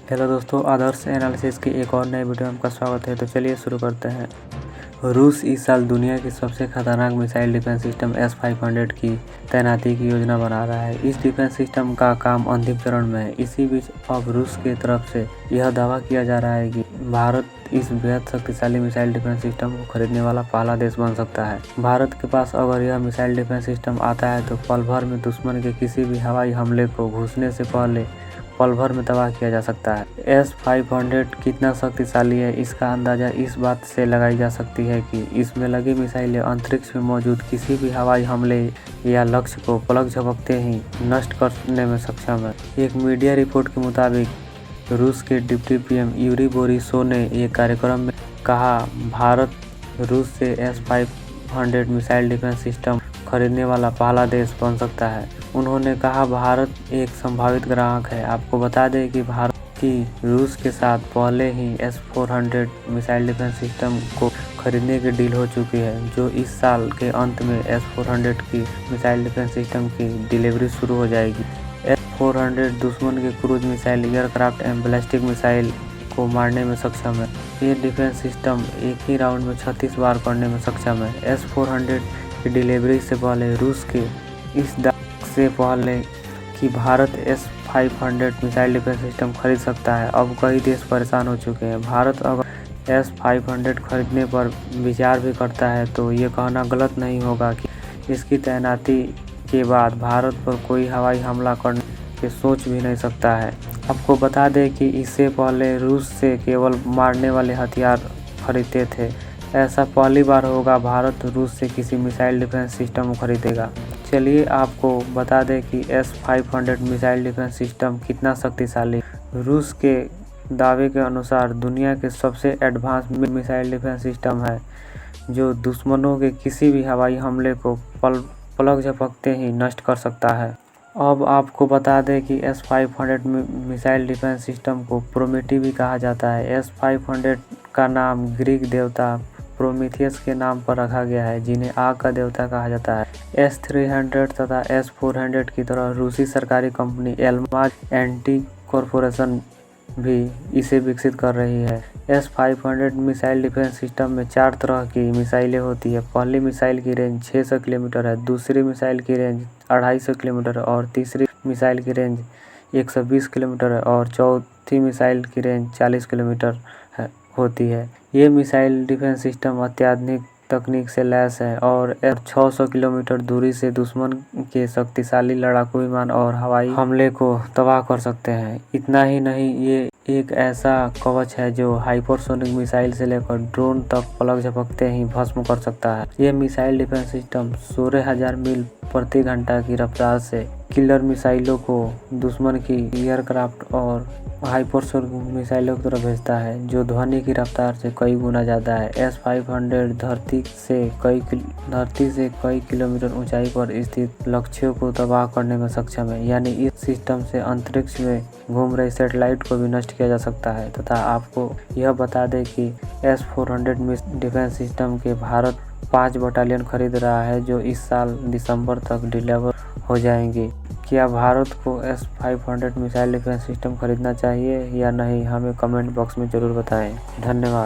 Hello दोस्तों, आदर्श analysis की एक और नए वीडियो में आपका स्वागत है। तो चलिए शुरू करते हैं। रूस इस साल दुनिया की सबसे खतरनाक मिसाइल डिफेंस सिस्टम S-500 की तैनाती की योजना बना रहा है। इस डिफेंस सिस्टम का काम अंतिम चरण में है। इसी बीच अब रूस की तरफ से यह दावा किया जा रहा है कि भारत इस बेहद शक्तिशाली मिसाइल डिफेंस सिस्टम को खरीदने वाला पहला देश बन सकता है। भारत के पास अगर यह मिसाइल डिफेंस सिस्टम आता है तो पल भर में दुश्मन के किसी भी हवाई हमले को घुसने से पहले पल भर में तबाह किया जा सकता है। S-500 कितना शक्तिशाली है, इसका अंदाजा इस बात से लगाई जा सकती है कि इसमें लगी मिसाइलें अंतरिक्ष में मौजूद किसी भी हवाई हमले या लक्ष्य को पलक झपकते ही नष्ट करने में सक्षम है। एक मीडिया रिपोर्ट के मुताबिक रूस के डिप्टी पीएम यूरी बोरिसोव ने एक कार्यक्रम में कहा, भारत रूस से S-500 मिसाइल डिफेंस सिस्टम खरीदने वाला पहला देश बन सकता है। उन्होंने कहा, भारत एक संभावित ग्राहक है। आपको बता दें कि भारत की रूस के साथ पहले ही S-400 मिसाइल डिफेंस सिस्टम को खरीदने की डील हो चुकी है, जो इस साल के अंत में S-400 की मिसाइल डिफेंस सिस्टम की डिलीवरी शुरू हो जाएगी। S-400 दुश्मन के क्रूज मिसाइल, एयरक्राफ्ट एवं बैलिस्टिक मिसाइल को मारने में सक्षम है। ये डिफेंस सिस्टम एक ही राउंड में 36 बार करने में सक्षम है। S-400 की डिलीवरी से पहले रूस के इस दावे से पहले कि Bharat S-500 missile defence system खरीद सकता है, अब कई देश परेशान हो चुके हैं। भारत अगर S-500 खरीदने पर विचार भी करता है तो ये कहना गलत नहीं होगा कि इसकी तैनाती के बाद भारत पर कोई हवाई हमला करने की सोच भी नहीं सकता है। आपको बता दें कि इससे पहले रूस से केवल मारने वाले हथियार खरीदते थे। ऐसा पहली बार होगा भारत रूस से किसी मिसाइल डिफेंस सिस्टम को खरीदेगा। चलिए आपको बता दें कि S-500 मिसाइल डिफेंस सिस्टम कितना शक्तिशाली। रूस के दावे के अनुसार दुनिया के सबसे एडवांस मिसाइल डिफेंस सिस्टम है, जो दुश्मनों के किसी भी हवाई हमले को पलक झपकते ही नष्ट कर सकता है। अब आपको बता दें कि S-500 मिसाइल डिफेंस सिस्टम को प्रोमेथी भी कहा जाता है। S-500 का नाम ग्रीक देवता प्रोमीथियस के नाम पर रखा गया है, जिन्हें आग का देवता कहा जाता है। S-300 तथा S-400 की तरह रूसी सरकारी कंपनी एल्माज एंटी कॉर्पोरेशन भी इसे विकसित कर रही है। S-500 मिसाइल डिफेंस सिस्टम में 4 तरह की मिसाइलें होती है। पहली मिसाइल की रेंज 600 किलोमीटर है, दूसरी मिसाइल की रेंज 250 किलोमीटर है और तीसरी मिसाइल की रेंज 120 किलोमीटर है और चौथी मिसाइल की रेंज 40 किलोमीटर होती है। ये मिसाइल डिफेंस सिस्टम अत्याधुनिक तकनीक से लैस है और 600 किलोमीटर दूरी से दुश्मन के शक्तिशाली लड़ाकू विमान और हवाई हमले को तबाह कर सकते हैं। इतना ही नहीं, ये एक ऐसा कवच है जो हाइपरसोनिक मिसाइल से लेकर ड्रोन तक पलक झपकते ही भस्म कर सकता है। ये मिसाइल डिफेंस सिस्टम 16,000 मील प्रति घंटा की रफ्तार से किलर मिसाइलों को दुश्मन की एयरक्राफ्ट और हाइपरसोनिक मिसाइलों की तरफ भेजता है, जो ध्वनि की रफ्तार से कई गुना ज़्यादा है। S-500 धरती से कई किलोमीटर ऊंचाई पर स्थित लक्ष्यों को तबाह करने में सक्षम है, यानी इस सिस्टम से अंतरिक्ष में घूम रही सैटेलाइट को भी नष्ट किया जा सकता है। तथा आपको यह बता दें कि S-400 डिफेंस सिस्टम के भारत 5 बटालियन खरीद रहा है, जो इस साल दिसंबर तक डिलीवर हो जाएंगी। क्या भारत को S-500 मिसाइल डिफेंस सिस्टम खरीदना चाहिए या नहीं, हमें कमेंट बॉक्स में ज़रूर बताएं। धन्यवाद।